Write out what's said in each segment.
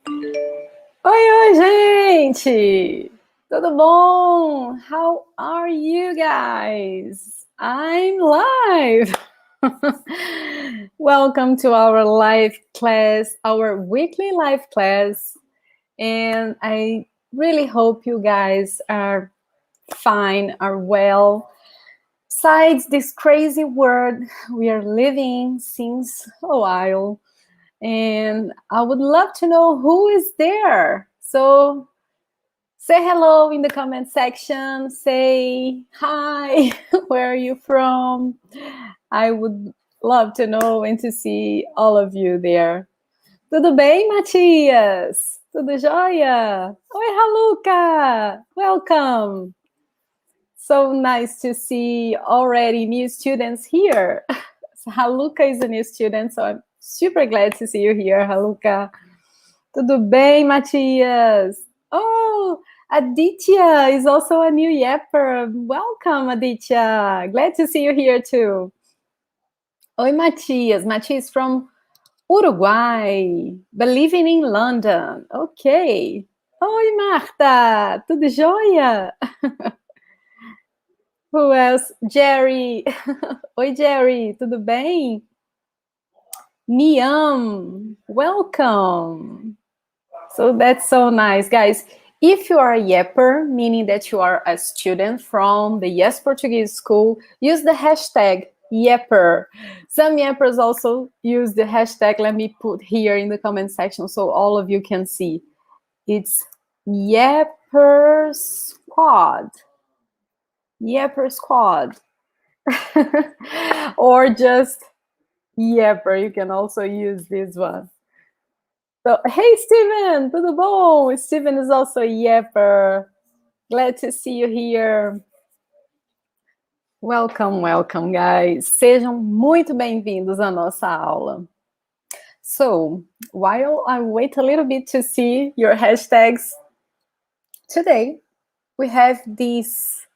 Oi, gente! Tudo bom? How are you guys? I'm live! Welcome to our live class, our weekly live class. And I really hope you guys are fine, are well. Besides this crazy world we are living since a while. And I would love to know who is there. So say hello in the comment section. Say hi. Where are you from? I would love to know and to see all of you there. Tudo bem, Matias? Tudo jóia? Oi, Haluca! Welcome! So nice to see already new students here. Haluca is a new student, so I'm super glad to see you here, Haluca. Tudo bem, Matias? Oh, Aditya is also a new yapper. Welcome, Aditya. Glad to see you here too. Oi, Matias. Matias from Uruguay, but living in London. Okay. Oi, Marta. Tudo jóia? Who else? Jerry. Oi, Jerry. Tudo bem? Niam. Welcome. So that's so nice, guys. If you are a yapper, meaning that you are a student from the Yes Portuguese School, use the hashtag yapper. Some yappers also use the hashtag, let me put here in the comment section so all of you can see. It's Yapper Squad. Yapper Squad. Or just yapper, you can also use this one. So, hey, Steven, tudo bom? Steven is also a yapper. Glad to see you here. Welcome, welcome, guys. Sejam muito bem-vindos à nossa aula. So, while I wait a little bit to see your hashtags, today we have this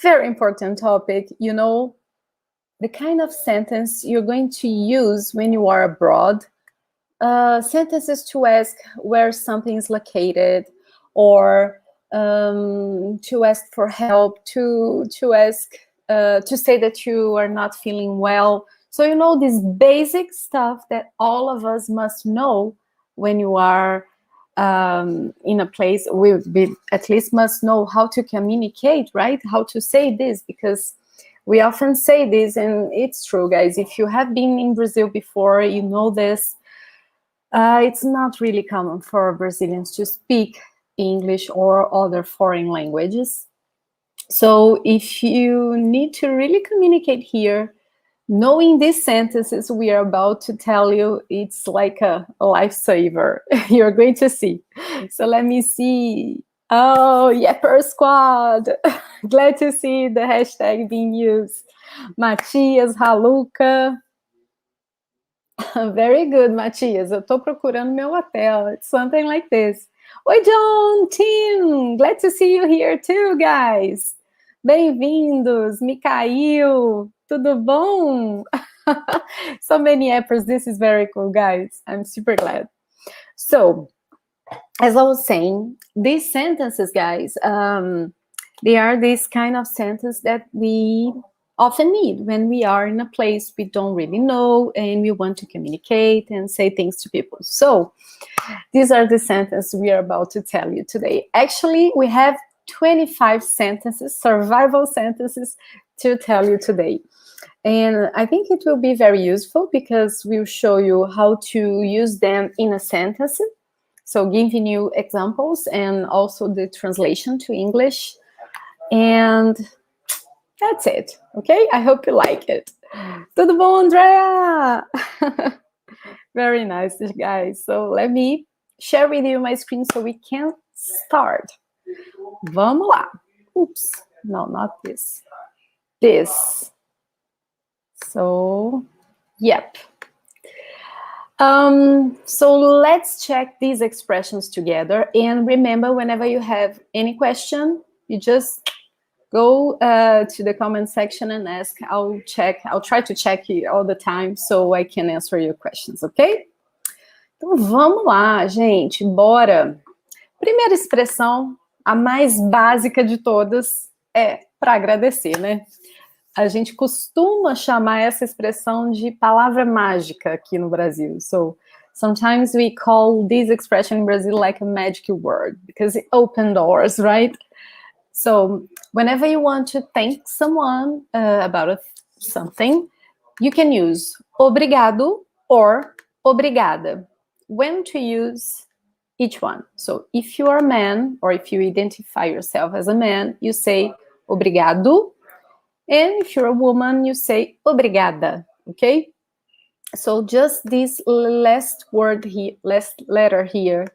very important topic, you know, the kind of sentence you're going to use when you are abroad. Sentences to ask where something is located, or to ask for help, to ask to say that you are not feeling well. So you know, this basic stuff that all of us must know when you are in a place. We at least must know how to communicate, right? How to say this, because we often say this, and it's true, guys. If you have been in Brazil before, you know this. It's not really common for Brazilians to speak English or other foreign languages. So if you need to really communicate here, knowing these sentences we are about to tell you, it's like a lifesaver. You're going to see. So let me see. Oh, Yapper Squad. Glad to see the hashtag being used. Matias, Haluca. Very good, Matias. Eu tô procurando meu hotel. It's something like this. Oi, John, Tim. Glad to see you here too, guys. Bem-vindos. Mikhail. Tudo bom? So many appers. This is very cool, guys. I'm super glad. So, as I was saying, these sentences, guys, they are this kind of sentence that we often need when we are in a place we don't really know and we want to communicate and say things to people. So these are the sentences we are about to tell you today. Actually, we have 25 sentences, survival sentences, to tell you today. And I think it will be very useful because we'll show you how to use them in a sentence. So giving you examples and also the translation to English. And that's it, okay? I hope you like it. Tudo bom, Andrea? Very nice, guys. So let me share with you my screen so we can start. Vamos lá. Oops, no, not this. This. So, yep. So let's check these expressions together. And remember, whenever you have any question, you just go to the comment section and ask. I'll try to check it all the time so I can answer your questions, okay? Então vamos lá, gente, bora. Primeira expressão, a mais básica de todas, é para agradecer, né? A gente costuma chamar essa expressão de palavra mágica aqui no Brasil. So, sometimes we call this expression in Brazil like a magic word because it opens doors, right? So, whenever you want to thank someone about something, you can use obrigado or obrigada. When to use each one. So, if you are a man or if you identify yourself as a man, you say obrigado. And if you're a woman, you say obrigada, okay? So just this last word here, last letter here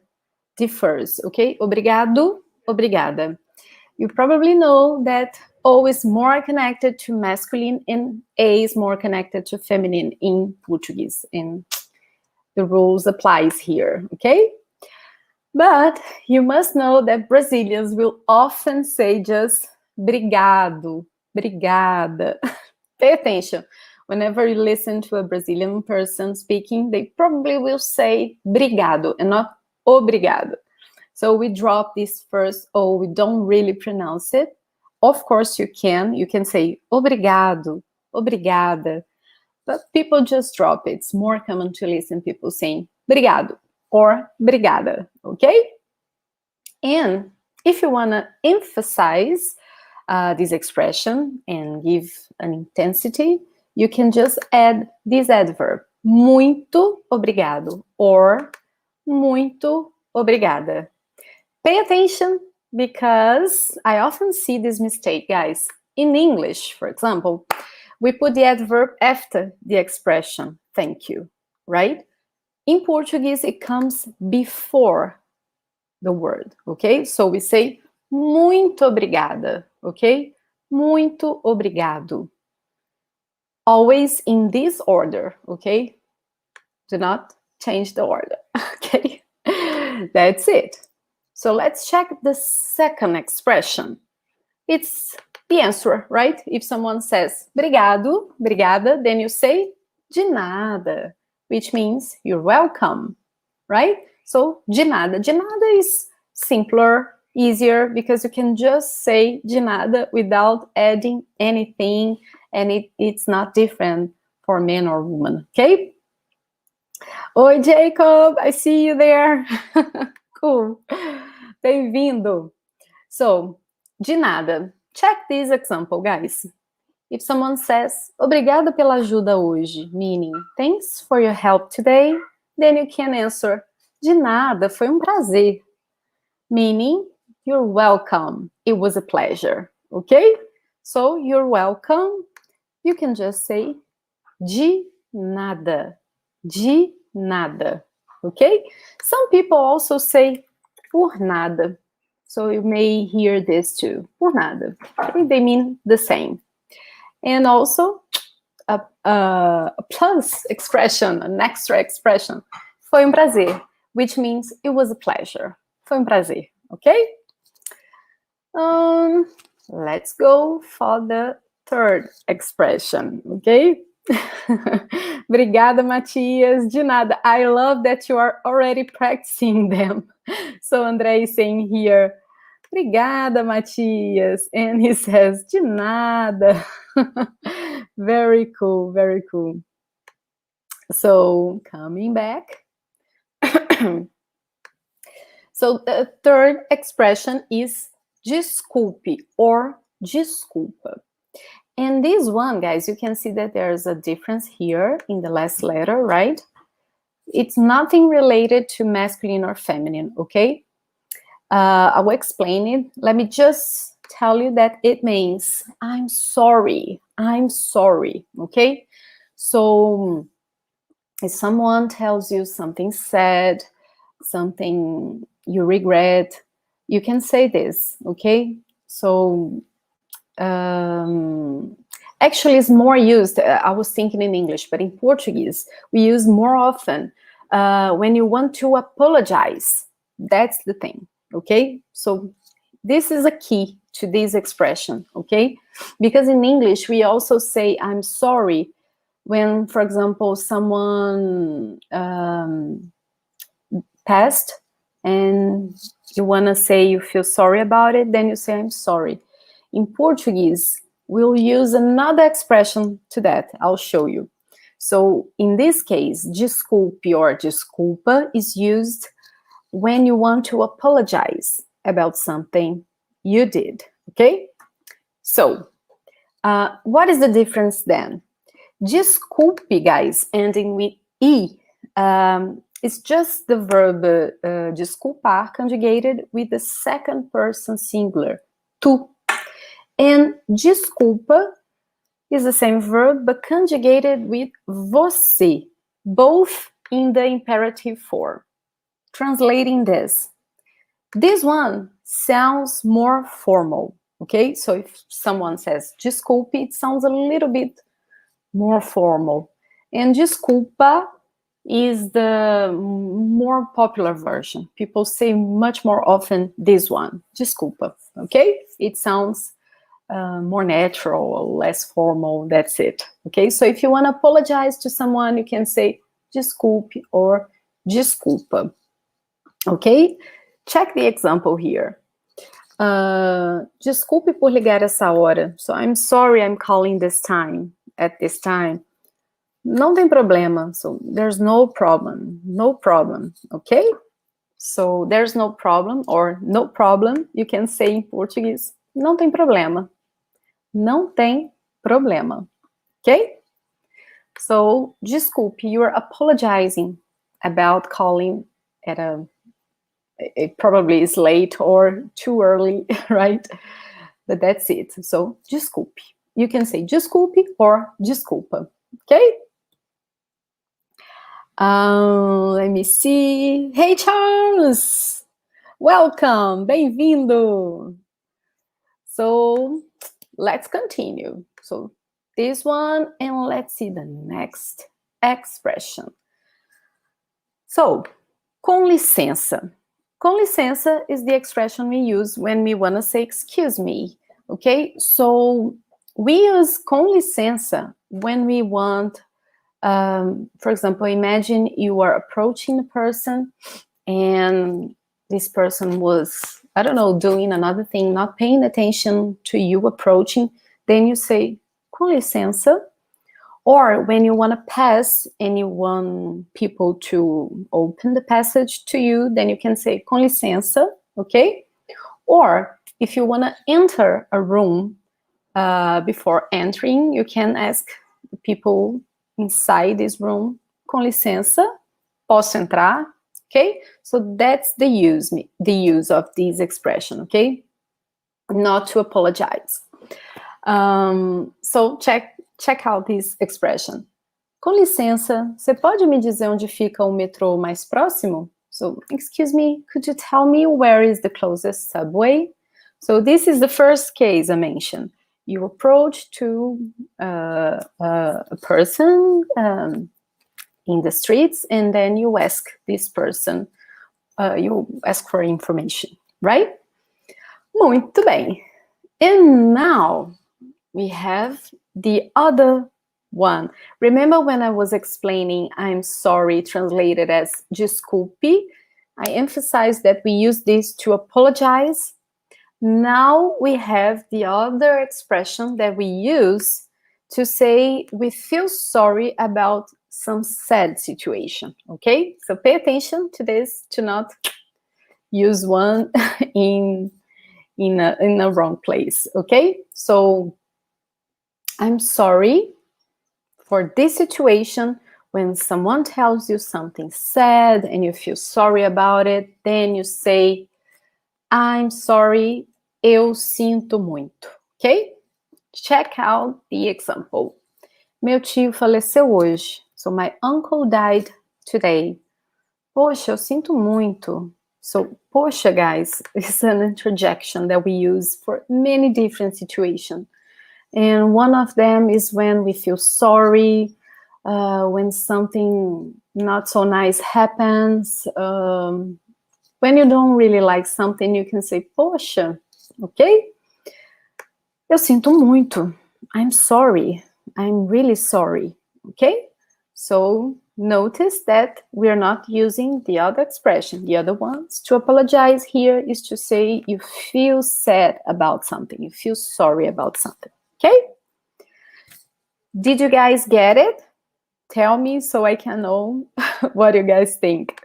differs, okay? Obrigado, obrigada. You probably know that O is more connected to masculine and A is more connected to feminine in Portuguese. And the rules applies here, okay? But you must know that Brazilians will often say just obrigado, obrigada. Pay attention. Whenever you listen to a Brazilian person speaking, they probably will say obrigado and not obrigado. So we drop this first O, we don't really pronounce it. Of course you can say obrigado, obrigada, but people just drop it. It's more common to listen people saying obrigado or obrigada, okay? And if you want to emphasize this expression and give an intensity, you can just add this adverb, muito obrigado or muito obrigada. Pay attention because I often see this mistake, guys. In English, for example, we put the adverb after the expression thank you, right? In Portuguese, it comes before the word, okay? So we say muito obrigada, okay? Muito obrigado. Always in this order, okay? Do not change the order, okay? That's it. So let's check the second expression. It's the answer, right? If someone says obrigado, obrigada, then you say de nada, which means you're welcome, right? So de nada. De nada is simpler, easier, because you can just say de nada without adding anything, and it's not different for men or women, okay? Oi, Jacob, I see you there. Cool. Bem-vindo. So, de nada. Check this example, guys. If someone says, obrigado pela ajuda hoje, meaning, thanks for your help today, then you can answer, de nada, foi prazer. Meaning, you're welcome. It was a pleasure, okay? So, you're welcome. You can just say, de nada. De nada, okay? Some people also say, por nada. So you may hear this too, por nada. They mean the same. And also, a plus expression, an extra expression, foi prazer, which means it was a pleasure. Foi prazer, okay? Let's go for the third expression, okay? Obrigada, Matias. De nada. I love that you are already practicing them. So André is saying here, obrigada, Matias. And he says, de nada. Very cool, very cool. So coming back. So the third expression is desculpe or desculpa. And this one, guys, you can see that there's a difference here in the last letter, right? It's nothing related to masculine or feminine, okay? I will explain it. Let me just tell you that it means I'm sorry, okay? So if someone tells you something sad, something you regret, you can say this, okay? So actually it's more used, I was thinking in English, but in Portuguese, we use more often when you want to apologize. That's the thing, okay? So this is a key to this expression, okay? Because in English, we also say I'm sorry when, for example, someone past and you want to say you feel sorry about it, then you say I'm sorry. In Portuguese, we'll use another expression to that. I'll show you. So in this case, desculpe or desculpa is used when you want to apologize about something you did, okay? So, what is the difference then? Desculpe, guys, ending with E, it's just the verb desculpar conjugated with the second person singular, tu. And desculpa is the same verb, but conjugated with você, both in the imperative form. Translating this one sounds more formal, okay? So if someone says desculpe, it sounds a little bit more formal. And desculpa is the more popular version. People say much more often this one, desculpa, okay? It sounds more natural, less formal, that's it, okay? So if you want to apologize to someone, you can say desculpe or desculpa, okay? Check the example here. Desculpe por ligar essa hora. So I'm sorry I'm calling this time, at this time. Não tem problema. So there's no problem, okay? So there's no problem or no problem, you can say in Portuguese, não tem problema. Não tem problema, okay? So, desculpe, you're apologizing about calling at it probably is late or too early, right? But that's it. So, desculpe. You can say desculpe or desculpa, okay? Let me see. Hey, Charles! Welcome! Bem-vindo! So, let's continue. So, this one, and let's see the next expression. So, com licença. Com licença is the expression we use when we want to say excuse me, okay? So, we use com licença when we want, for example, imagine you are approaching a person and this person was, I don't know, doing another thing, not paying attention to you approaching, then you say, com licença. Or when you want to pass and you want people to open the passage to you, then you can say, com licença, okay? Or if you want to enter a room before entering, you can ask the people inside this room, com licença, posso entrar? Okay, so that's the use of this expression, okay? Not to apologize. So check out this expression. Com licença, você pode me dizer onde fica o metrô mais próximo? So, excuse me, could you tell me where is the closest subway? So this is the first case I mentioned. You approach to a person in the streets, and then you ask this person, you ask for information, right? Muito bem. And now we have the other one. Remember when I was explaining I'm sorry translated as desculpe? I emphasized that we use this to apologize. Now we have the other expression that we use to say we feel sorry about some sad situation, okay? So pay attention to this, to not use one in a wrong place, okay? So I'm sorry for this situation. When someone tells you something sad and you feel sorry about it, then you say, I'm sorry, eu sinto muito, okay? Check out the example. Meu tio faleceu hoje. So my uncle died today. Poxa, eu sinto muito. So, poxa, guys, is an interjection that we use for many different situations. And one of them is when we feel sorry, when something not so nice happens. When you don't really like something, you can say, poxa, okay? Eu sinto muito. I'm sorry. I'm really sorry. Okay? So notice that we're not using the other expression, the other ones. To apologize here is to say you feel sad about something, you feel sorry about something, okay? Did you guys get it? Tell me so I can know what you guys think.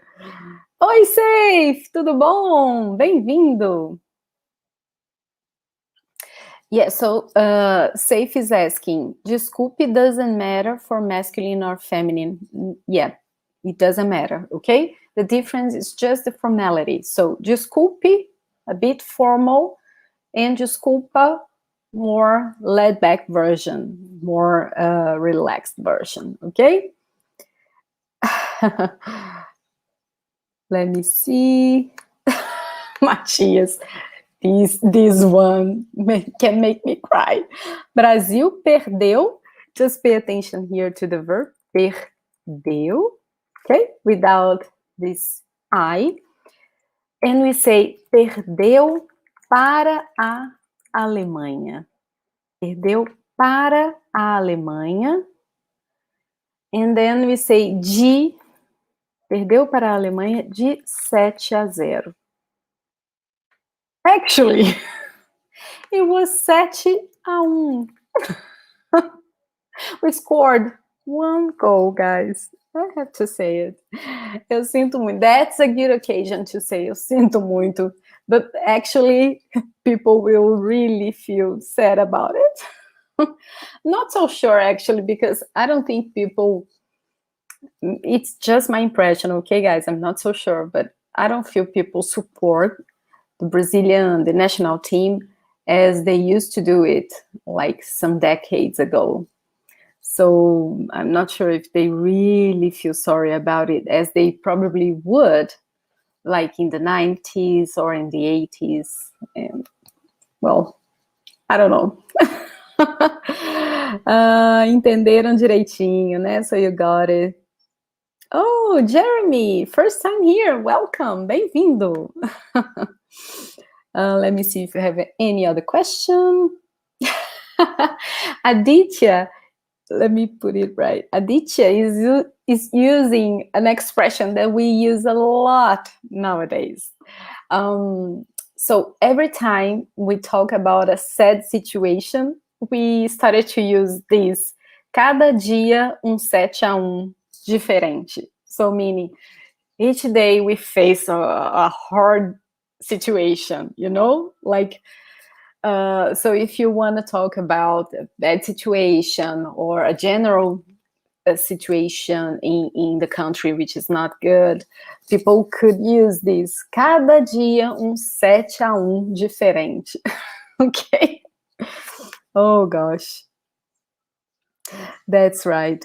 Oi, Safe! Tudo bom? Bem-vindo! Yeah, so Safe is asking, desculpe doesn't matter for masculine or feminine. Yeah, it doesn't matter, okay? The difference is just the formality. So, desculpe, a bit formal, and desculpa, more laid-back version, more relaxed version, okay? Let me see. Matias, this one can make me cry. Brasil perdeu. Just pay attention here to the verb. Perdeu. Okay? Without this I. And we say perdeu para a Alemanha. Perdeu para a Alemanha. And then we say de. Perdeu para a Alemanha de 7-0. Actually, it was 7-1. We scored 1 goal, guys. I have to say it. Eu sinto muito. That's a good occasion to say eu sinto muito. But actually, people will really feel sad about it. Not so sure, actually, because I don't think people... It's just my impression, okay, guys? I'm not so sure, but I don't feel people support the national team as they used to do it like some decades ago. So I'm not sure if they really feel sorry about it as they probably would like in the 90s or in the 80s. And well, I don't know. Entenderam direitinho, né? So you got it. Oh, Jeremy, first time here. Welcome. Bem-vindo. Let me see if you have any other question. Aditya, let me put it right. Aditya is using an expression that we use a lot nowadays. So every time we talk about a sad situation, we started to use this. Cada dia 7-1 diferente. So meaning each day we face a hard situation, you know, like so if you want to talk about a bad situation or a general situation in the country which is not good, people could use this. Cada dia 7-1 diferente. Okay. Oh gosh, that's right.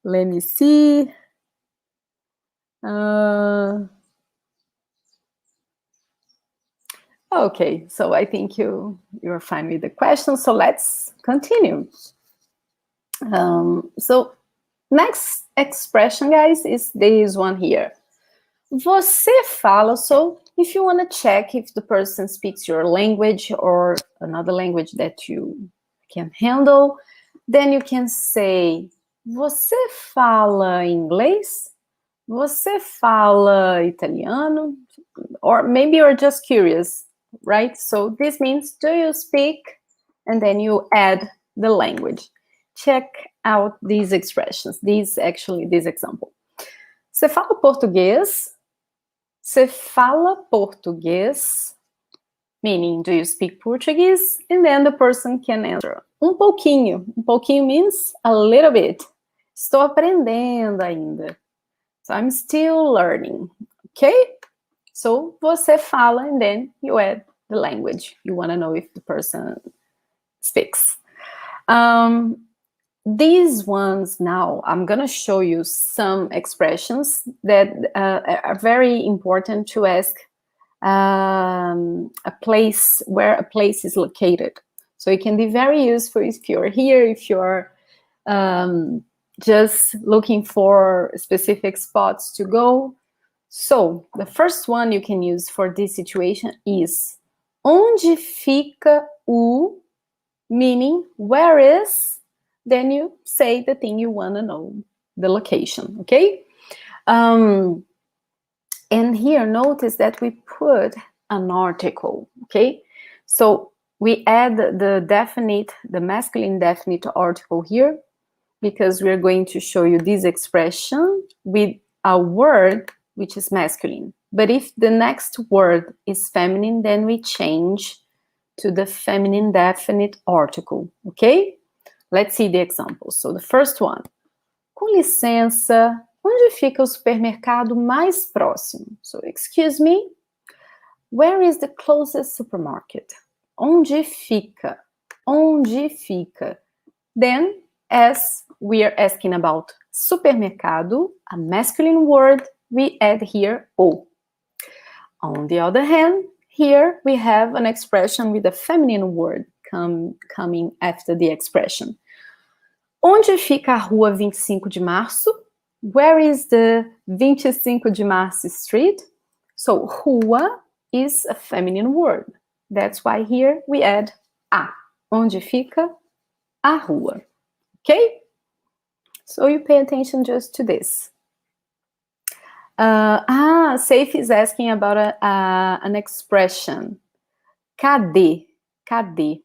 Let me see. Okay, so I think you're fine with the question, so let's continue. So next expression, guys, is this one here. Você fala, so if you want to check if the person speaks your language or another language that you can handle, then you can say, você fala inglês? Você fala italiano? Or maybe you're just curious, right? So this means, do you speak? And then you add the language. Check out these expressions. This example. Você fala português? Você fala português? Meaning, do you speak Portuguese? And then the person can answer. Pouquinho. Pouquinho means a little bit. Estou aprendendo ainda. So I'm still learning. Okay? So, você fala, and then you add the language. You want to know if the person speaks. These ones now, I'm going to show you some expressions that are very important to ask a place, where a place is located. So it can be very useful if you're here, if you're just looking for specific spots to go. So the first one you can use for this situation is onde fica o, meaning where is, then you say the thing you want to know. the location, okay? And here, notice that we put an article, okay? So we add the masculine definite article here, because we're going to show you this expression with a word which is masculine. But if the next word is feminine, then we change to the feminine definite article, okay? Let's see the examples. So the first one. Com licença, onde fica o supermercado mais próximo? So, excuse me, where is the closest supermarket? Onde fica? Onde fica? Then, as we are asking about supermercado, a masculine word, we add here o. On the other hand, here we have an expression with a feminine word coming after the expression. Onde fica a rua 25 de Março? Where is the 25 de Março street? So, rua is a feminine word. That's why here we add a. Onde fica a rua? Okay? So you pay attention just to this. Safe is asking about an expression. Cadê? Cadê?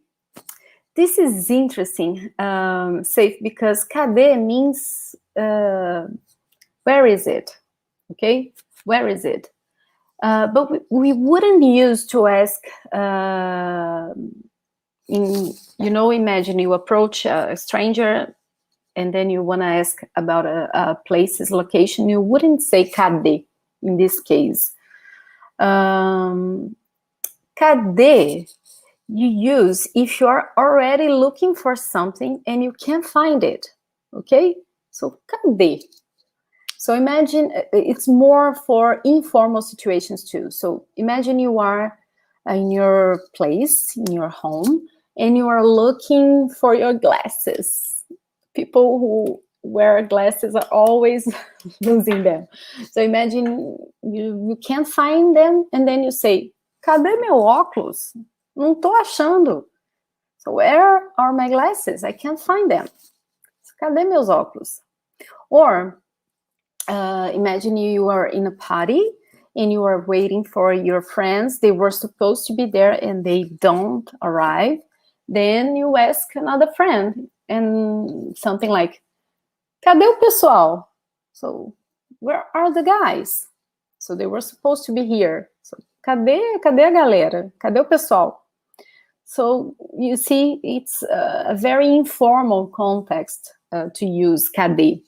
This is interesting, Safe, because cadê means where is it? Okay? Where is it? But we wouldn't use to ask imagine you approach a stranger and then you want to ask about a place's location, you wouldn't say cadê in this case. Cadê you use if you are already looking for something and you can't find it, okay? So, cadê? So imagine it's more for informal situations too. So imagine you are in your place, in your home, and you are looking for your glasses. People who wear glasses are always losing them. So imagine you can't find them, and then you say, cadê meu óculos? Não tô achando. So where are my glasses? I can't find them. So, cadê meus óculos? Or imagine you are in a party and you are waiting for your friends. They were supposed to be there and they don't arrive. Then you ask another friend and something like, cadê o pessoal? So, where are the guys? So they were supposed to be here. So, cadê a galera? Cadê o pessoal? So you see, it's a very informal context to use cadê.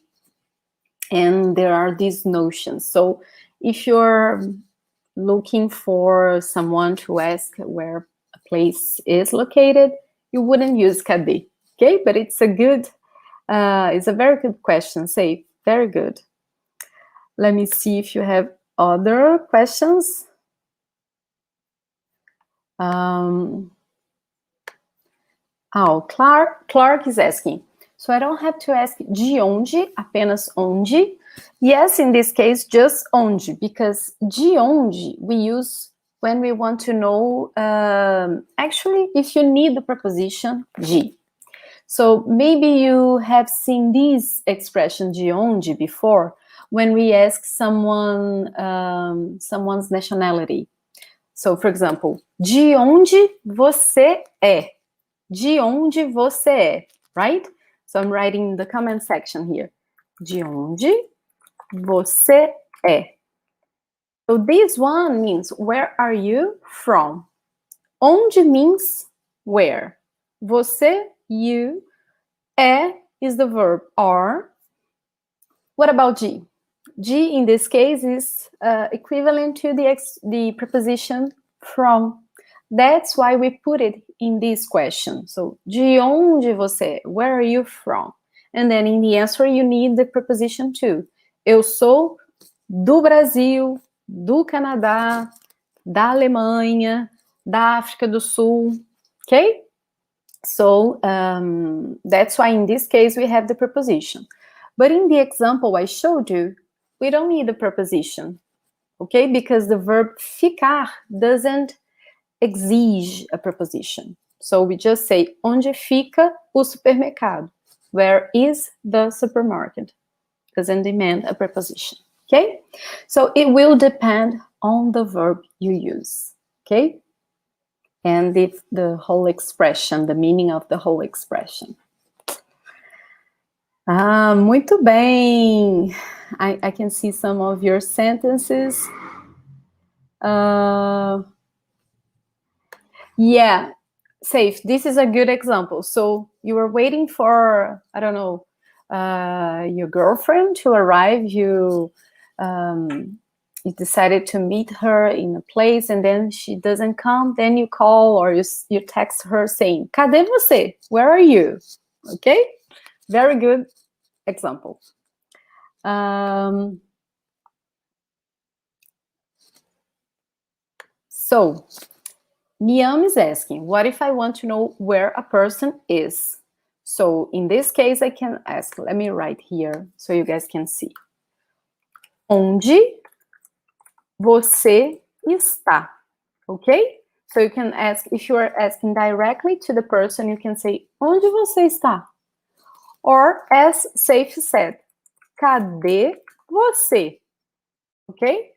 And there are these notions. So if you're looking for someone to ask where a place is located, you wouldn't use cadê, okay? But it's a very good question, Say, very good. Let me see if you have other questions. Clark is asking, so I don't have to ask de onde, apenas onde. Yes, in this case, just onde, because de onde we use when we want to know, actually, if you need the preposition de. So maybe you have seen this expression de onde before when we ask someone's nationality. So, for example, de onde você é? De onde você é, right? So I'm writing in the comment section here. De onde você é? So this one means, where are you from? Onde means where. Você, you. É is the verb are. What about de? De in this case is equivalent to the preposition from. That's why we put it in this question. So, de onde você? Where are you from? And then in the answer, you need the preposition to. Eu sou do Brasil, do Canadá, da Alemanha, da África do Sul. Okay? So, that's why in this case, we have the preposition. But in the example I showed you, we don't need the preposition. Okay? Because the verb ficar doesn't exige a preposition. So we just say, onde fica o supermercado? Where is the supermarket? doesn't demand a preposition, okay? So it will depend on the verb you use, okay? And the whole expression, the meaning of the whole expression. Ah, muito bem. I can see some of your sentences. Yeah, safe. This is a good example. So you were waiting for, I don't know, your girlfriend to arrive. You decided to meet her in a place, and then she doesn't come. Then you call or you text her saying, "Cadê você? Where are you?" Okay, very good example. So Niam is asking, what if I want to know where a person is? So in this case, I can ask, let me write here so you guys can see. Onde você está? Okay? So you can ask, if you are asking directly to the person, you can say, onde você está? Or as Safe said, cadê você? Okay?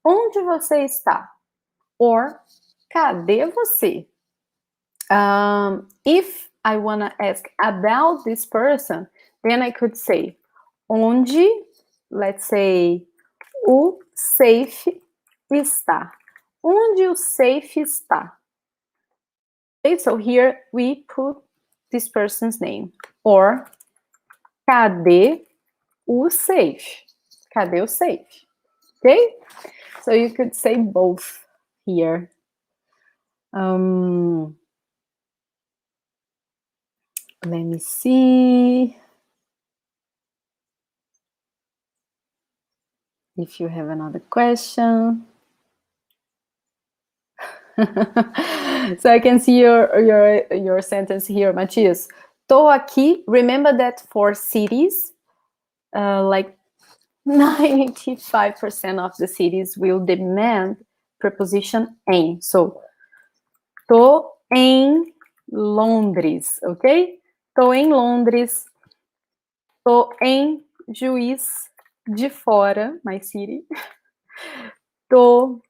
Onde você está? Or cadê você? If I want to ask about this person, then I could say, onde, let's say, o Safe está. Onde o Safe está? Okay, so here we put this person's name. Or, cadê o Safe? Cadê o Safe? Okay, so you could say both here. Let me see if you have another question. So I can see your sentence here, Matias. Tô aqui. Remember that for cities, like 95% of the cities will demand preposition em. So, tô em Londres, ok? Tô em Londres. Tô em Juiz de Fora, my city. Tô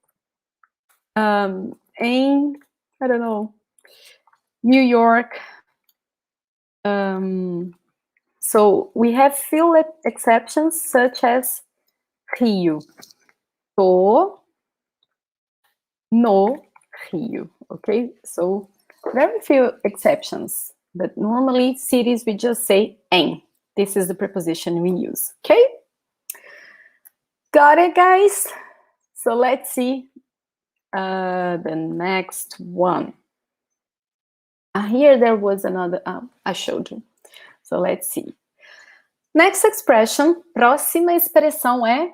em, I don't know, New York. So we have few exceptions, such as Rio. Tô no Rio, okay? So very few exceptions, but normally cities we just say em. This is the preposition we use, okay? Got it, guys? So let's see the next one. Here there was another, I showed you. So let's see. Next expression, próxima expressão é,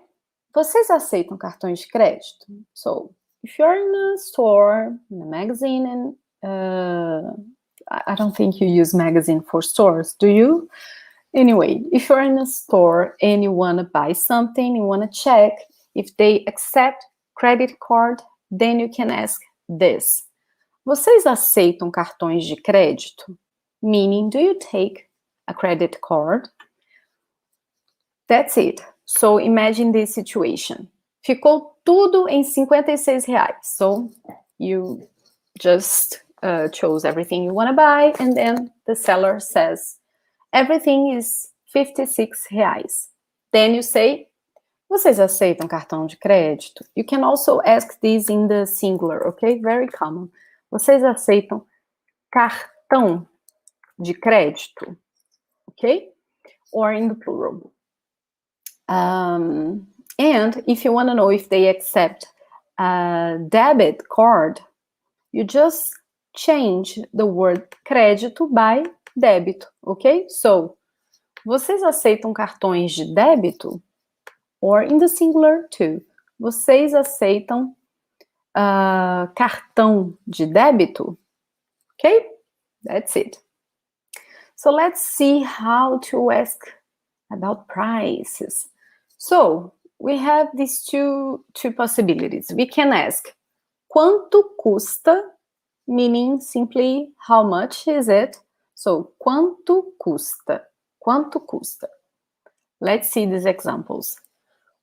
vocês aceitam cartões de crédito? So, if you're in a store, in a magazine, and I don't think you use magazine for stores, do you? Anyway, if you're in a store and you want to buy something, you want to check if they accept credit card, then you can ask this. Vocês aceitam cartões de crédito? Meaning, do you take a credit card? That's it. So imagine this situation. Ficou tudo em R$56. So you just chose everything you want to buy, and then the seller says, everything is R$56. Then you say, vocês aceitam cartão de crédito? You can also ask this in the singular, okay? Very common. Vocês aceitam cartão de crédito? Okay? Or in the plural. And if you want to know if they accept a debit card, you just change the word crédito by débito, okay? So, vocês aceitam cartões de débito? Or in the singular too. Vocês aceitam cartão de débito? Okay? That's it. So let's see how to ask about prices. So we have these two possibilities. We can ask, quanto custa? Meaning simply, how much is it? So, quanto custa? Quanto custa? Let's see these examples.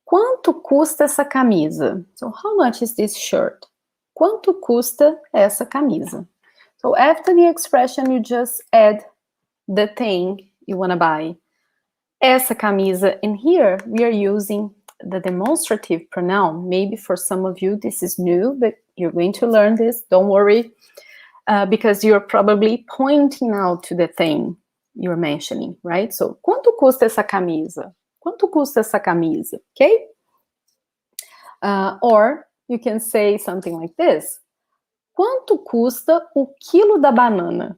Quanto custa essa camisa? So, how much is this shirt? Quanto custa essa camisa? So, after the expression, you just add the thing you want to buy. Essa camisa. And here, we are using the demonstrative pronoun. Maybe for some of you, this is new, but you're going to learn this. Don't worry, because you're probably pointing out to the thing you're mentioning, right? So, quanto custa essa camisa? Quanto custa essa camisa? Okay? Or you can say something like this. Quanto custa o quilo da banana?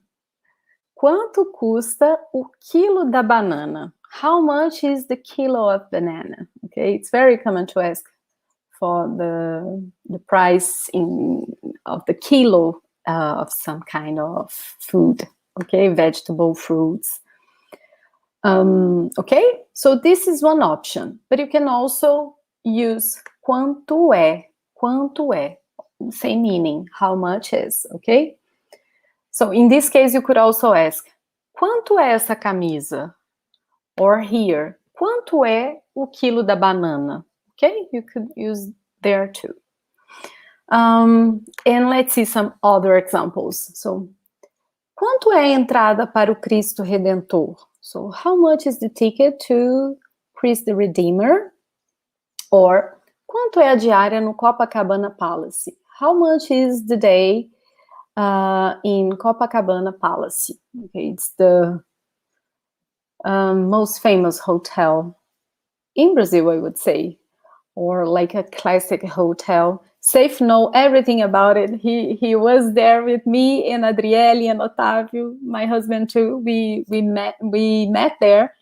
Quanto custa o quilo da banana? How much is the kilo of banana? Okay, it's very common to ask for the price of the kilo of some kind of food. Okay, vegetable, fruits. Okay, so this is one option, but you can also use quanto é, quanto é, same meaning, how much is, okay? So in this case, you could also ask, quanto é essa camisa? Or here, quanto é o quilo da banana? Okay, you could use there too. And let's see some other examples. So, quanto é a entrada para o Cristo Redentor? So, how much is the ticket to Christ the Redeemer? Or, quanto é a diária no Copacabana Palace? How much is the day in Copacabana Palace? Okay, it's the most famous hotel in Brazil, I would say, or like a classic hotel. Safe know everything about it. He was there with me and Adriele and Otávio, my husband too. We met there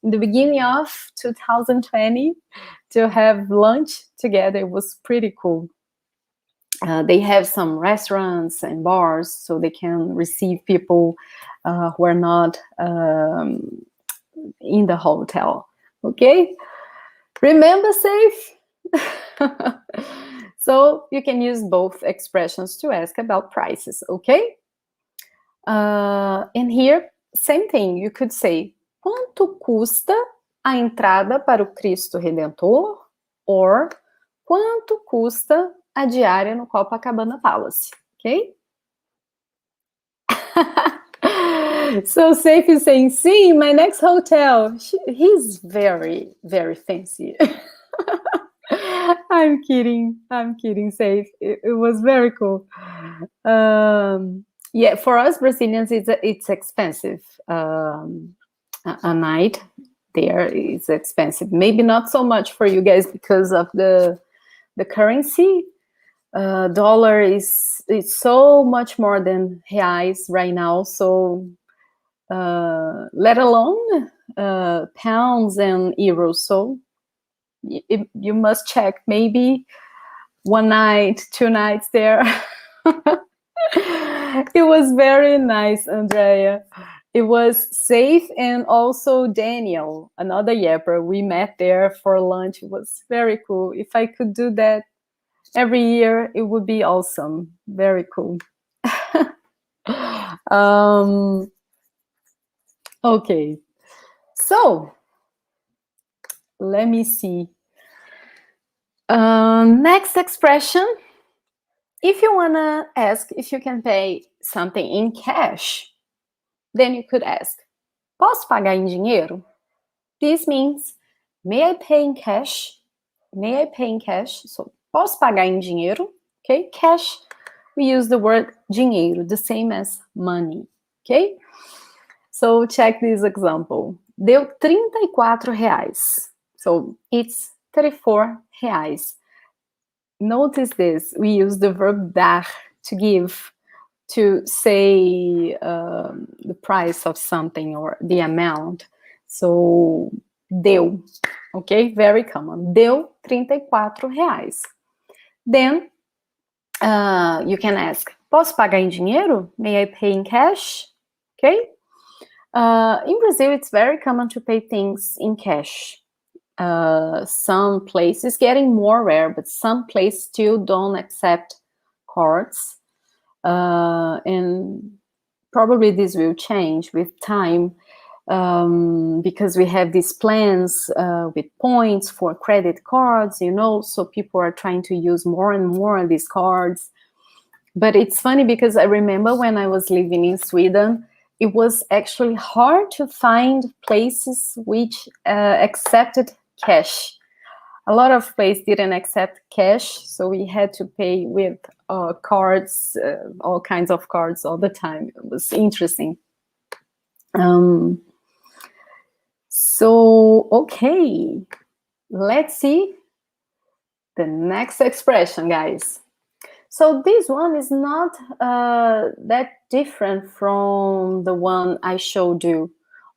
in the beginning of 2020 to have lunch together. It was pretty cool. They have some restaurants and bars, so they can receive people who are not in the hotel. Okay, remember safe. So you can use both expressions to ask about prices, okay? And here, same thing. You could say, quanto custa a entrada para o Cristo Redentor? Or, quanto custa a diária no Copacabana Palace, okay? So Safe is saying, see, my next hotel. He's very, very fancy. I'm kidding, Safe. It was very cool. Yeah, for us Brazilians, it's expensive. A night there is expensive. Maybe not so much for you guys because of the currency. Dollar is so much more than reais right now. So let alone pounds and euros. So you must check maybe 1 night, 2 nights there. It was very nice, Andrea. It was Safe and also Daniel, another yapper. We met there for lunch. It was very cool. If I could do that every year, it would be awesome. Very cool. Okay, so let me see. Next expression. If you want to ask if you can pay something in cash, then you could ask, posso pagar em dinheiro? This means, may I pay in cash? May I pay in cash? So, posso pagar em dinheiro? Okay, cash, we use the word dinheiro, the same as money. Okay, so check this example. Deu R$34. So, it's 34 reais. Notice this, we use the verb dar, to give, to say the price of something or the amount. So, deu, okay, very common. Deu R$34. Then, you can ask, posso pagar em dinheiro? May I pay in cash? Okay. In Brazil, it's very common to pay things in cash. Some places getting more rare, but some places still don't accept cards. And probably this will change with time. because we have these plans with points for credit cards, you know, so people are trying to use more and more of these cards. But it's funny because I remember when I was living in Sweden, it was actually hard to find places which accepted cash. A lot of places didn't accept cash, so we had to pay with cards, all kinds of cards all the time. It was interesting. So, okay, let's see the next expression, guys. So this one is not that different from the one I showed you.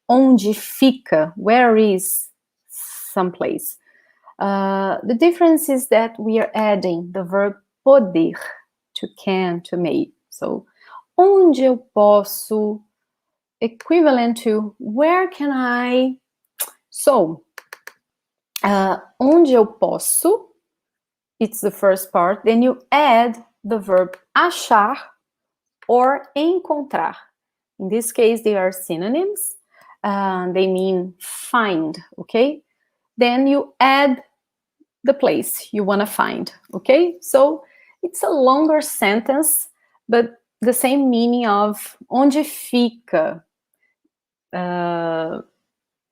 Onde fica? Where is someplace? The difference is that we are adding the verb poder to can, to may. So, onde eu posso, equivalent to where can I? So, onde eu posso, it's the first part. Then you add the verb achar or encontrar. In this case, they are synonyms. They mean find, okay? Then you add the place you want to find, okay? So it's a longer sentence, but the same meaning of onde fica.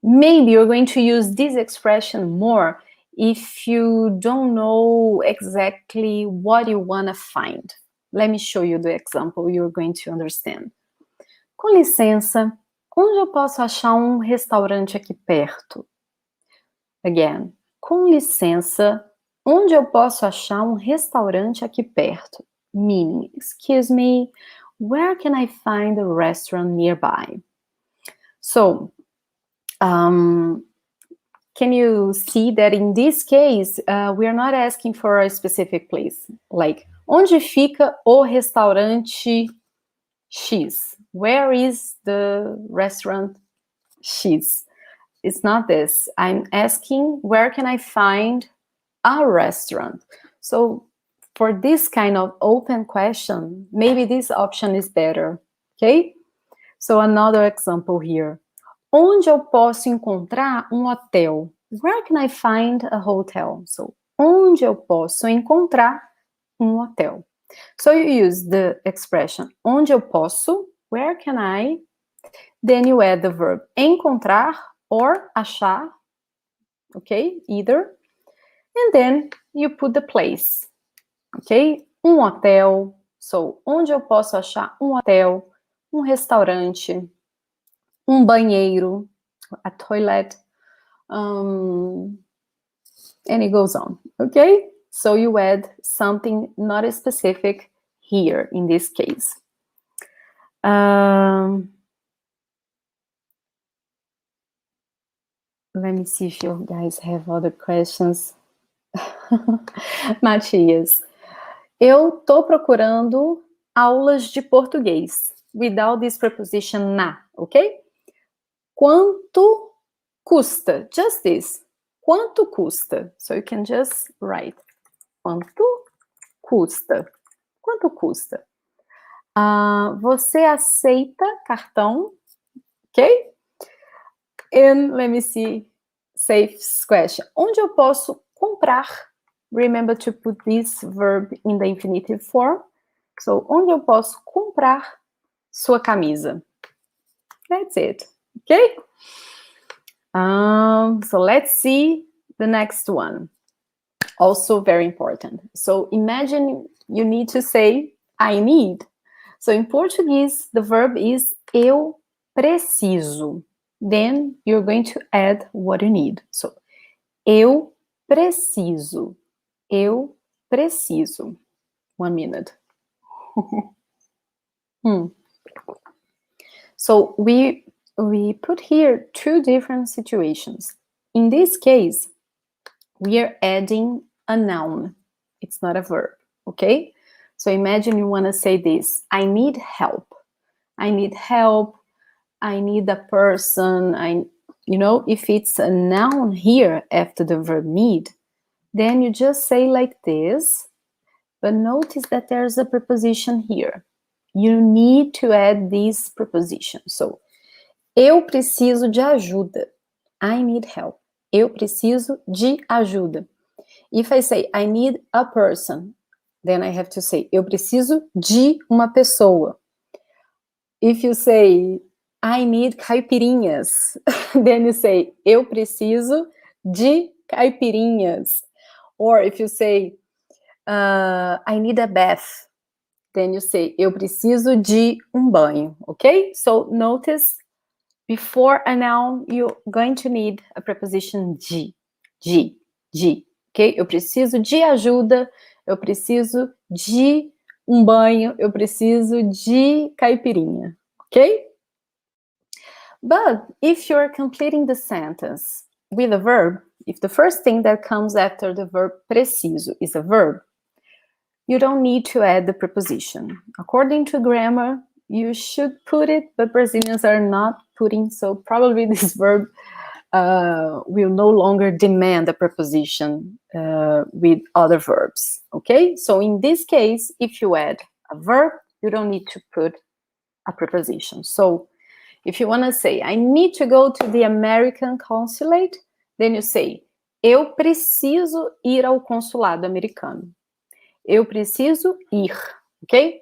Maybe you're going to use this expression more if you don't know exactly what you want to find. Let me show you the example, you're going to understand. Com licença, onde eu posso achar restaurante aqui perto? Again, com licença, onde eu posso achar restaurante aqui perto? Meaning, excuse me, where can I find a restaurant nearby? So, can you see that in this case, we are not asking for a specific place, like, onde fica o restaurante X? Where is the restaurant X? It's not this. I'm asking, where can I find a restaurant? So for this kind of open question, maybe this option is better, okay? So another example here. Onde eu posso encontrar hotel? Where can I find a hotel? So, onde eu posso encontrar hotel? So you use the expression onde eu posso, where can I? Then you add the verb encontrar or achar, okay, either. And then you put the place, okay? Hotel. So, onde eu posso achar hotel? Restaurante. Banheiro, a toilet, and it goes on, okay? So you add something not specific here in this case. Let me see if you guys have other questions. Matias, eu tô procurando aulas de português without this preposition na, okay? Quanto custa? Just this. Quanto custa? So you can just write. Quanto custa? Quanto custa? Você aceita cartão? Okay? And let me see. Safe question. Onde eu posso comprar? Remember to put this verb in the infinitive form. So, onde eu posso comprar sua camisa? That's it. Okay? So let's see the next one. Also very important. So imagine you need to say I need. So in Portuguese, the verb is eu preciso. Then you're going to add what you need. So eu preciso. Eu preciso. 1 minute. So we put here two different situations. In this case, we are adding a noun. It's not a verb, okay? So imagine you want to say this. I need help. I need help. I need a person. If it's a noun here after the verb need, then you just say like this. But notice that there's a preposition here. You need to add this preposition. So Eu preciso de ajuda. I need help. Eu preciso de ajuda. If I say I need a person, then I have to say eu preciso de uma pessoa. If you say I need caipirinhas, then you say eu preciso de caipirinhas. Or if you say I need a bath, then you say eu preciso de um banho, okay? So notice before a noun you're going to need a preposition de, ok? Eu preciso de ajuda, eu preciso de um banho, eu preciso de caipirinha, ok? But if you're completing the sentence with a verb, if the first thing that comes after the verb preciso is a verb, you don't need to add the preposition. According to grammar, you should put it, but Brazilians are not putting, so probably this verb will no longer demand a preposition with other verbs, okay? So in this case, if you add a verb, you don't need to put a preposition. So if you want to say, I need to go to the American consulate, then you say, eu preciso ir ao consulado americano. Eu preciso ir, okay?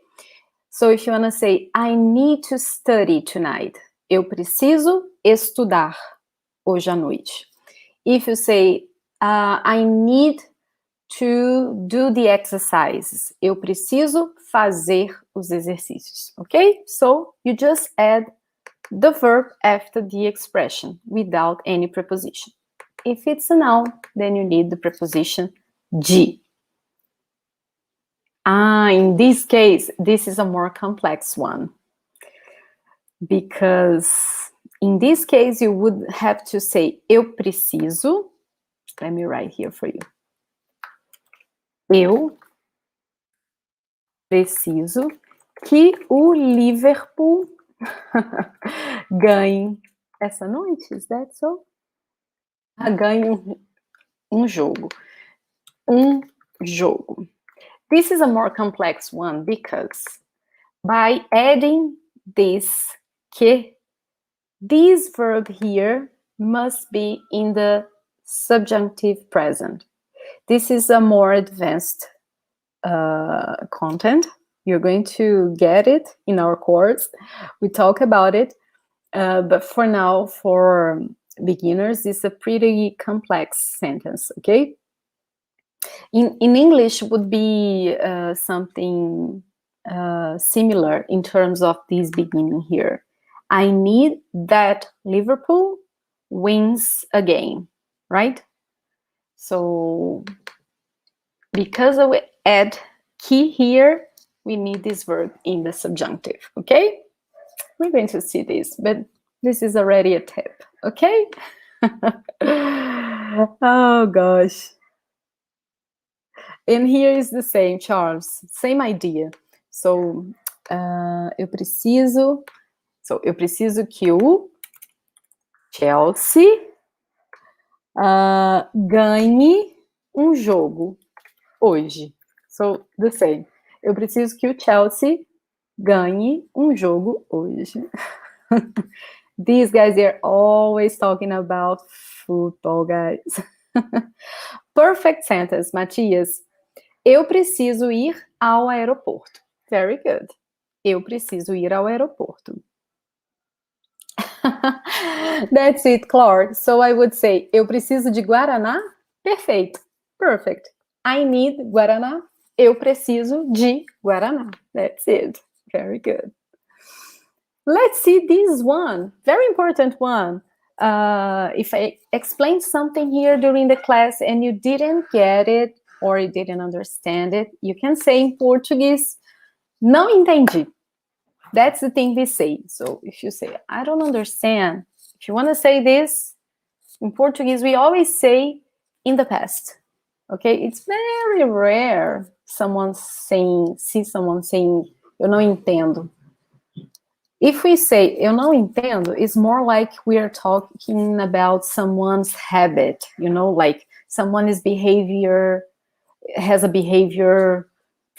So if you want to say, I need to study tonight. Eu preciso estudar hoje à noite. If you say, I need to do the exercises. Eu preciso fazer os exercícios, okay? So you just add the verb after the expression without any preposition. If it's a noun, then you need the preposition de. In this case, this is a more complex one. Because in this case, you would have to say, eu preciso. Let me write here for you. Eu preciso que o Liverpool ganhe essa noite. Is that so? Ganhe um jogo. Um jogo. This is a more complex one because by adding this que, this verb here must be in the subjunctive present. This is a more advanced content. You're going to get it in our course. We talk about it. But for now, for beginners, it's a pretty complex sentence, okay? In English would be something similar in terms of this beginning here. I need that Liverpool wins a game, right? So because we add que here, we need this verb in the subjunctive, okay? We're going to see this, but this is already a tip, okay? Oh gosh. And here is the same, Charles, same idea. So, eu preciso que o Chelsea ganhe um jogo hoje. So, the same. Eu preciso que o Chelsea ganhe um jogo hoje. These guys are always talking about football, guys. Perfect sentence, Matias. Eu preciso ir ao aeroporto. Very good. Eu preciso ir ao aeroporto. That's it, Clark. So I would say, eu preciso de Guaraná? Perfeito. Perfect. I need Guaraná. Eu preciso de Guaraná. That's it. Very good. Let's see this one. Very important one. If I explained something here during the class and you didn't get it or you didn't understand it, you can say in Portuguese, não entendi. That's the thing we say. So if you say, I don't understand, if you want to say this, in Portuguese, we always say in the past. Okay? It's very rare see someone saying, eu não entendo. If we say, eu não entendo, it's more like we are talking about someone's habit, you know, like someone's behavior, has a behavior,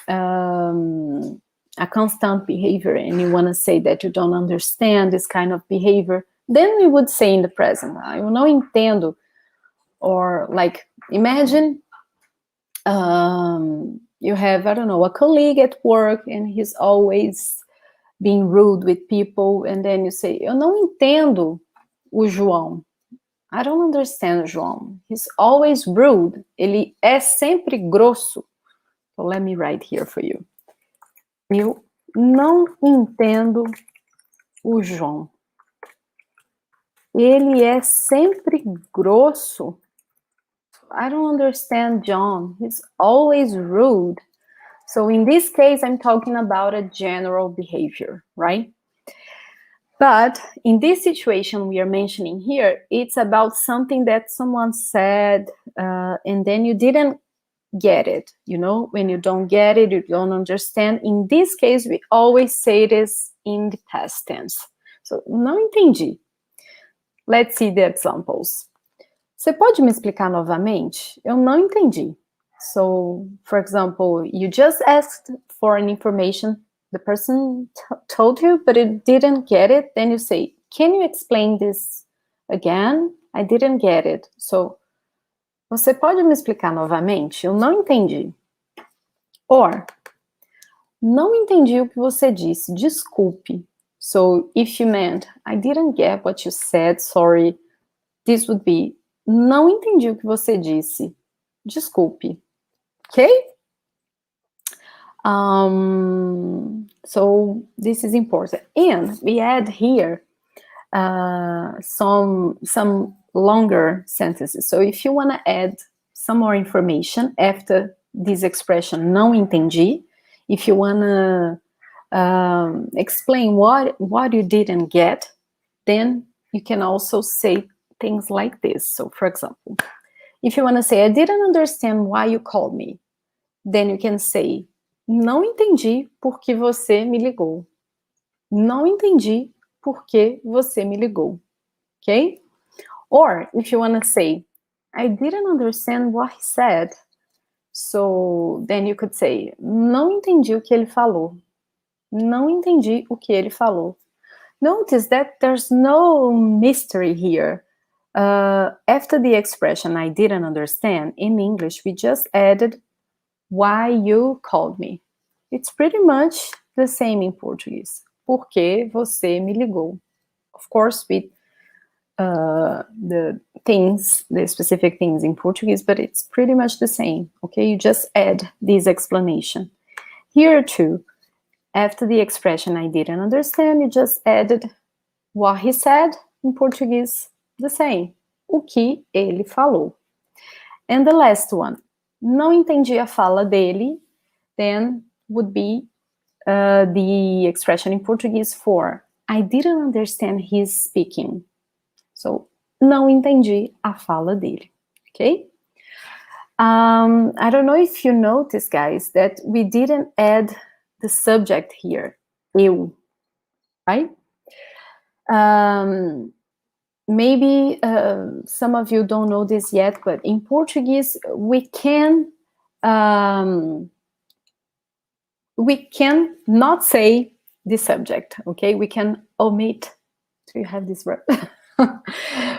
a constant behavior, and you want to say that you don't understand this kind of behavior. Then we would say in the present, eu não entendo. Or like, imagine you have, I don't know, a colleague at work and he's always being rude with people, and then you say, eu não entendo o João. I don't understand o João. He's always rude. Ele é sempre grosso. So let me write here for you. Eu não entendo o João. Ele é sempre grosso. I don't understand John. He's always rude. So in this case, I'm talking about a general behavior, right? But in this situation we are mentioning here, it's about something that someone said, and then you didn't get it. You know, when you don't get it, you don't understand. In this case, we always say this in the past tense. So, não entendi. Let's see the examples. Você pode me explicar novamente? Eu não entendi. So, for example, you just asked for an information, the person told you, but it didn't get it. Then you say, can you explain this again? I didn't get it. So, você pode me explicar novamente? Eu não entendi. Or, não entendi o que você disse, desculpe. So, if you meant, I didn't get what you said, sorry, this would be, não entendi o que você disse, desculpe. Okay? So this is important. And we add here some longer sentences. So if you want to add some more information after this expression, não entendi, if you want to explain what you didn't get, then you can also say things like this. So for example, if you want to say, I didn't understand why you called me, then you can say, não entendi por que você me ligou. Não entendi por que você me ligou. Okay? Or if you want to say, I didn't understand what he said. So then you could say, não entendi o que ele falou. Não entendi o que ele falou. Notice that there's no mystery here. After the expression, I didn't understand, in English, we just added why you called me. It's pretty much the same in Portuguese. Por que você me ligou? Of course, with the specific things in Portuguese, but it's pretty much the same. Okay, you just add this explanation. Here too, after the expression I didn't understand, you just added what he said in Portuguese, the same. O que ele falou. And the last one, não entendi a fala dele, then would be the expression in Portuguese for I didn't understand his speaking. So, não entendi a fala dele. Okay? I don't know if you noticed, guys, that we didn't add the subject here, eu, right? Maybe some of you don't know this yet, but in Portuguese, we can not say the subject, okay? We can omit, do you have this word?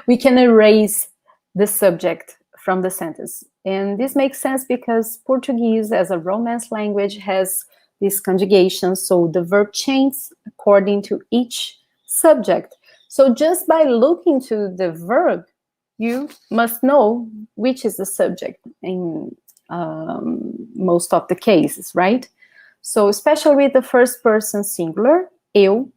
We can erase the subject from the sentence. And this makes sense because Portuguese as a Romance language has this conjugation, so the verb changes according to each subject. So just by looking to the verb, you must know which is the subject in most of the cases, right? So especially with the first person singular, eu,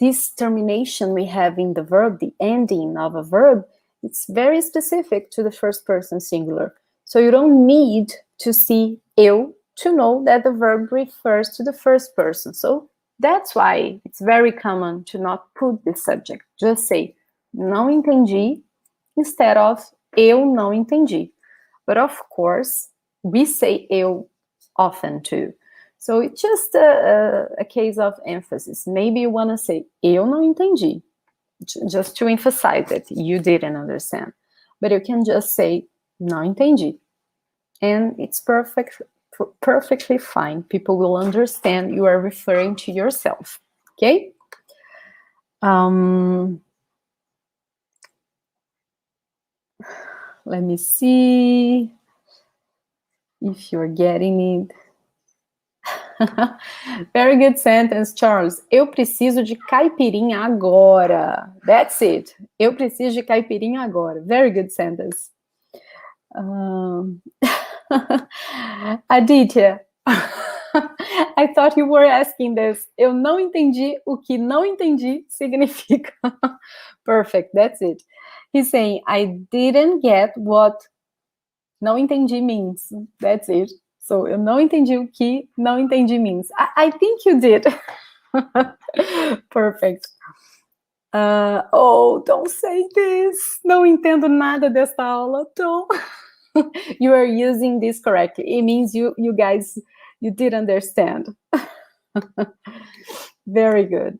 this termination we have in the verb, the ending of a verb, it's very specific to the first person singular. So you don't need to see eu to know that the verb refers to the first person. So that's why it's very common to not put the subject. Just say, não entendi, instead of eu não entendi. But of course, we say eu often too. So it's just a case of emphasis. Maybe you want to say, eu não entendi, just to emphasize that you didn't understand. But you can just say, não entendi. And it's perfectly fine. People will understand you are referring to yourself. Okay? Let me see if you're getting it. Very good sentence, Charles. Eu preciso de caipirinha agora. That's it. Eu preciso de caipirinha agora. Very good sentence. Aditya, I thought you were asking this. Eu não entendi o que não entendi significa. Perfect, that's it. He's saying, I didn't get what não entendi means. That's it. So, eu não entendi o que não entendi means. I think you did. Perfect. Oh, don't say this. Não entendo nada desta aula. Don't. You are using this correctly. It means you guys, you did understand. Very good.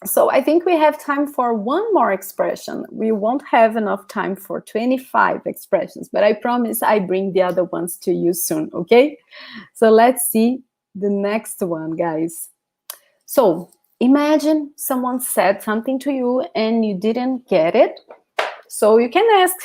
So I think we have time for one more expression. We won't have enough time for 25 expressions, but I promise I bring the other ones to you soon, okay? So let's see the next one, guys. So imagine someone said something to you and you didn't get it. So you can ask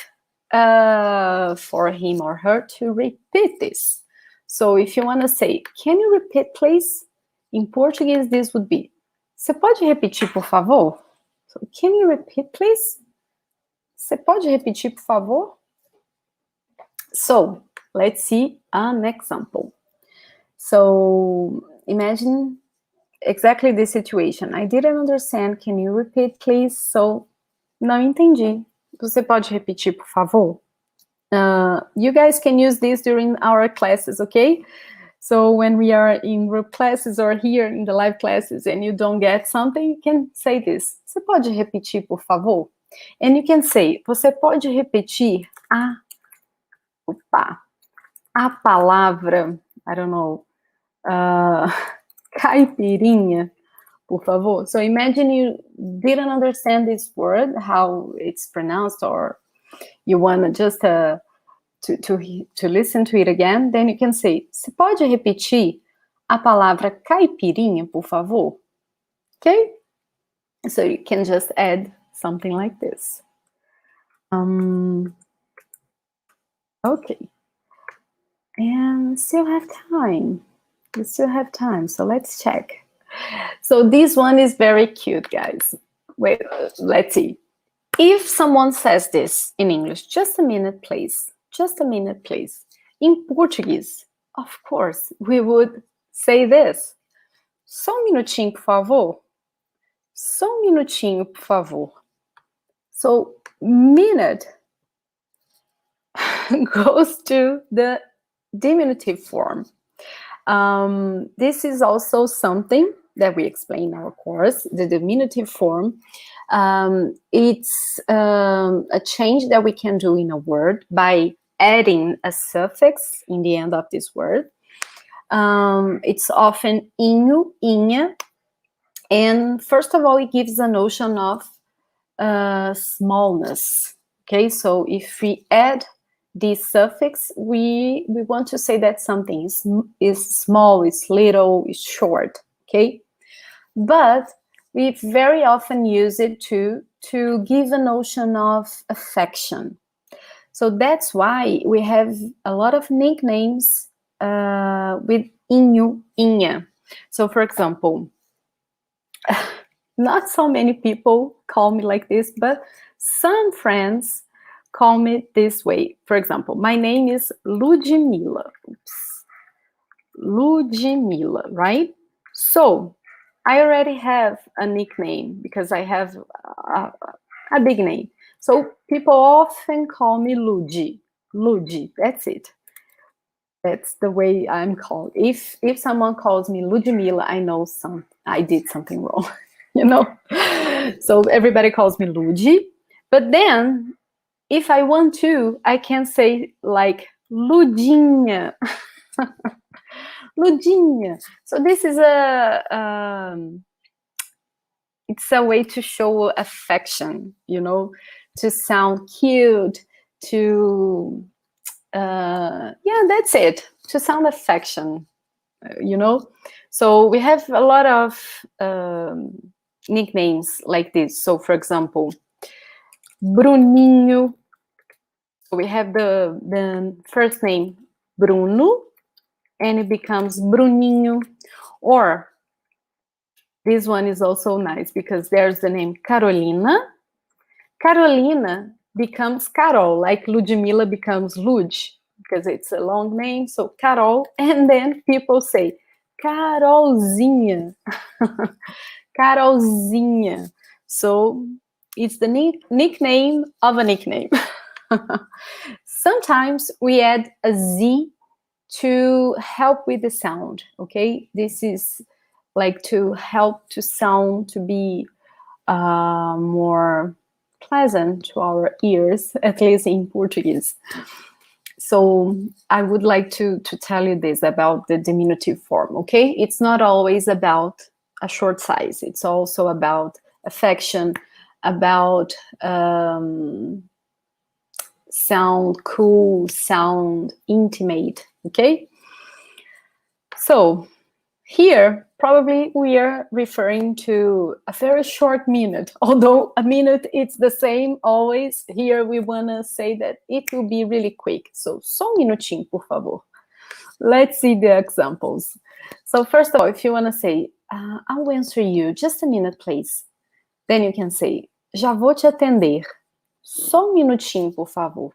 for him or her to repeat this. So if you want to say, can you repeat, please? In Portuguese, this would be, você pode repetir, por favor? So, can you repeat, please? Você pode repetir, por favor? So, let's see an example. So, imagine exactly this situation. I didn't understand. Can you repeat, please? So, não entendi. Você pode repetir, por favor? You guys can use this during our classes, okay? So when we are in group classes or here in the live classes and you don't get something, you can say this. Você pode repetir, por favor? And you can say, você pode repetir a palavra, I don't know, caipirinha, por favor. So imagine you didn't understand this word, how it's pronounced, or you want to just to listen to it again, then you can say, você pode repetir a palavra caipirinha, por favor? Okay? So you can just add something like this. Okay. And still have time. We still have time, so let's check. So this one is very cute, guys. Wait, let's see. If someone says this in English, just a minute, please. Just a minute, please. In Portuguese, of course, we would say this. Só minutinho, por favor. Só minutinho, por favor. So, minute goes to the diminutive form. This is also something that we explain in our course, the diminutive form. It's a change that we can do in a word by adding a suffix in the end of this word. It's often inho, inha, and first of all, it gives a notion of smallness. Okay, so if we add this suffix, we want to say that something is small, is little, is short. Okay, but we very often use it to give a notion of affection. So that's why we have a lot of nicknames with inho, inha. So for example, not so many people call me like this, but some friends call me this way. For example, my name is Ludmila. Oops. Ludmila, right? So I already have a nickname because I have a big name. So people often call me Ludi. Ludi, that's it. That's the way I'm called. If someone calls me Ludmila, I know I did something wrong, you know? So everybody calls me Ludi. But then, if I want to, I can say like Ludinha. Ludinha. So this is it's a way to show affection, you know, to sound cute, to, yeah, that's it, to sound affection, you know. So we have a lot of nicknames like this. So for example, Bruninho, we have the first name Bruno, and it becomes Bruninho. Or this one is also nice because there's the name Carolina. Carolina becomes Carol, like Ludmilla becomes Lud, because it's a long name. So Carol, and then people say Carolzinha. Carolzinha. So it's the nickname of a nickname. Sometimes we add a Z to help with the sound, okay? This is like to help to sound to be more pleasant to our ears, at least in Portuguese. So I would like to tell you this about the diminutive form, okay? It's not always about a short size. It's also about affection, about sound cool, sound intimate, okay? So here, probably we are referring to a very short minute, although a minute it's the same always. Here we want to say that it will be really quick. So, só minutinho, por favor. Let's see the examples. So first of all, if you want to say, I'll answer you, just a minute, please. Then you can say, já vou te atender. Só minutinho, por favor.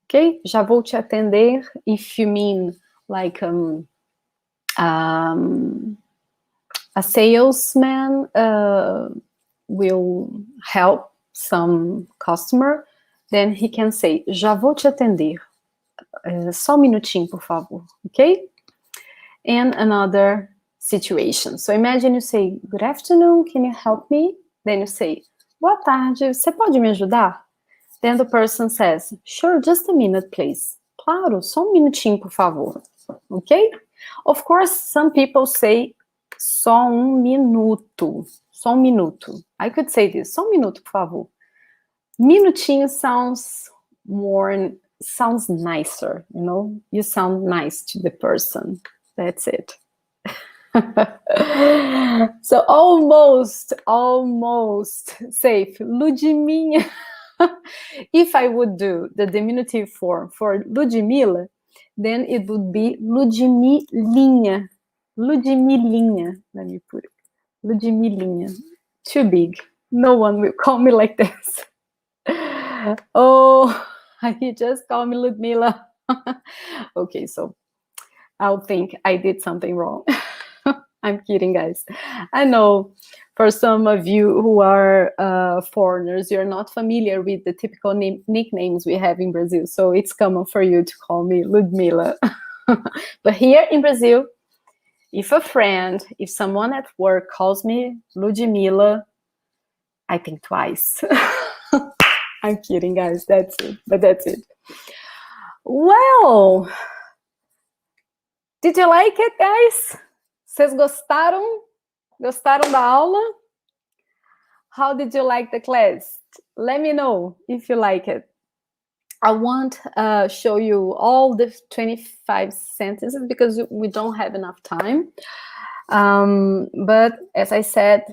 Okay, já vou te atender. If you mean like a salesman will help some customer, then he can say, já vou te atender. Só minutinho, por favor. Okay? And another situation. So imagine you say, good afternoon, can you help me? Then you say, boa tarde, você pode me ajudar? Then the person says, sure, just a minute, please. Claro, só minutinho, por favor. Okay? Of course, some people say, só minuto. Só minuto. I could say this, só minuto, por favor. Minutinho sounds nicer, you know? You sound nice to the person. That's it. So almost safe. Ludmilla. If I would do the diminutive form for Ludmilla, then it would be Ludmilinha. Ludmilinha. Let me put it. Ludmilinha. Too big. No one will call me like this. Oh, he just called me Ludmilla. Okay, so I'll think I did something wrong. I'm kidding, guys. I know for some of you who are foreigners, you're not familiar with the typical nicknames we have in Brazil. So it's common for you to call me Ludmilla. But here in Brazil, if a friend, if someone at work calls me Ludmilla, I think twice. I'm kidding, guys. That's it. But that's it. Well, did you like it, guys? Vocês gostaram? Gostaram da aula? How did you like the class? Let me know if you like it. I won't show you all the 25 sentences because we don't have enough time. But as I said,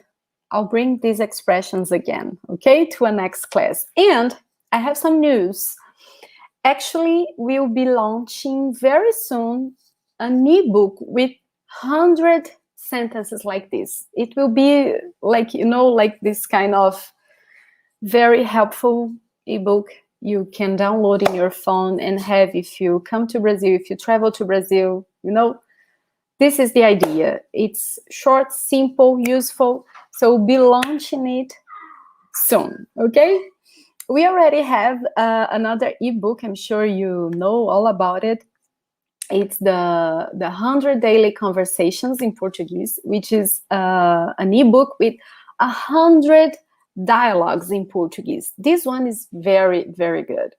I'll bring these expressions again, okay, to a next class. And I have some news. Actually, we'll be launching very soon an ebook with 100 sentences like this. It will be like, you know, like this kind of very helpful ebook you can download in your phone and have if you come to Brazil, if you travel to Brazil, you know. This is the idea. It's short, simple, useful. So we'll be launching it soon, okay? We already have another ebook. I'm sure you know all about it. It's the 100 Daily Conversations in Portuguese, which is an ebook with 100 dialogues in Portuguese. This one is very, very good.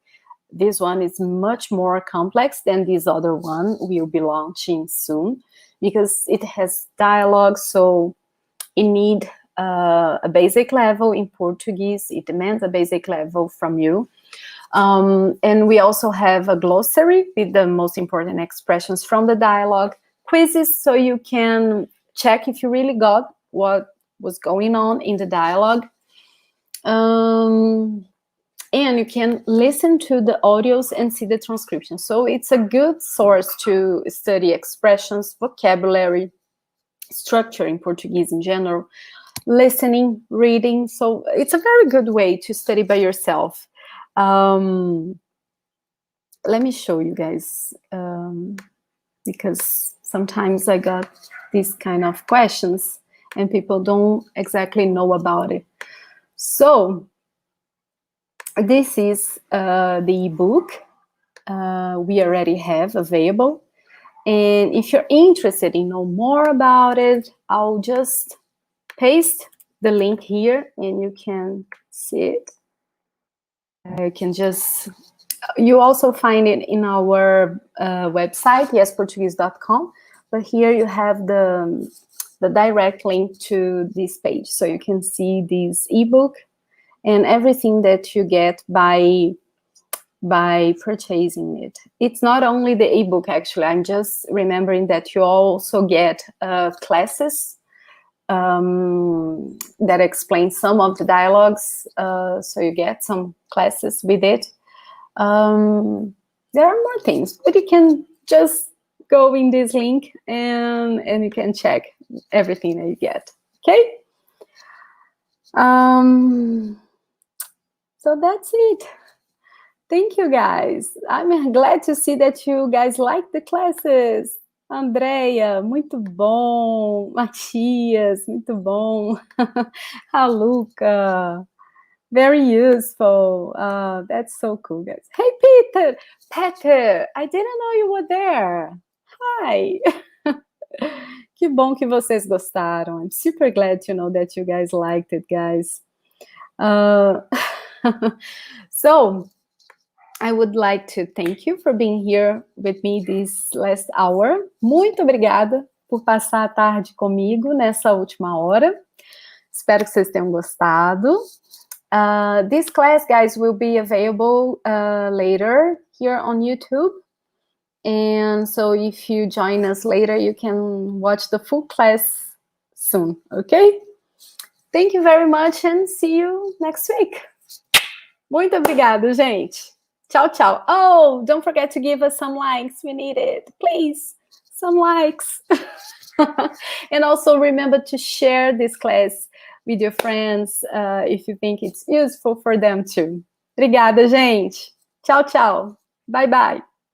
This one is much more complex than this other one we'll be launching soon because it has dialogue, so it needs a basic level in Portuguese. It demands a basic level from you. And we also have a glossary with the most important expressions from the dialogue, quizzes so you can check if you really got what was going on in the dialogue. And you can listen to the audios and see the transcription. So it's a good source to study expressions, vocabulary, structure in Portuguese in general, listening, reading. So it's a very good way to study by yourself. Let me show you guys, because sometimes I got these kind of questions and people don't exactly know about it. So this is the ebook we already have available. And if you're interested in know more about it, I'll just paste the link here and you can see it. You also find it in our website, yesportuguese.com, but here you have the direct link to this page. So you can see this ebook and everything that you get by purchasing it. It's not only the ebook, actually. I'm just remembering that you also get classes that explain some of the dialogues. So you get some classes with it. There are more things, but you can just go in this link and you can check everything that you get. Okay? So that's it. Thank you, guys. I'm glad to see that you guys like the classes. Andrea, muito bom. Matias, muito bom. Haluka, very useful. That's so cool, guys. Hey, Peter. Peter, I didn't know you were there. Hi. Que bom que vocês gostaram. I'm super glad to know that you guys liked it, guys. So, I would like to thank you for being here with me this last hour. Muito obrigada por passar a tarde comigo nessa última hora. Espero que vocês tenham gostado. This class, guys, will be available later here on YouTube. And so if you join us later, you can watch the full class soon, okay? Thank you very much and see you next week. Muito obrigada, gente. Ciao, ciao. Oh, don't forget to give us some likes. We need it. Please, some likes. And also remember to share this class with your friends if you think it's useful for them too. Obrigada, gente. Tchau, tchau. Bye, bye.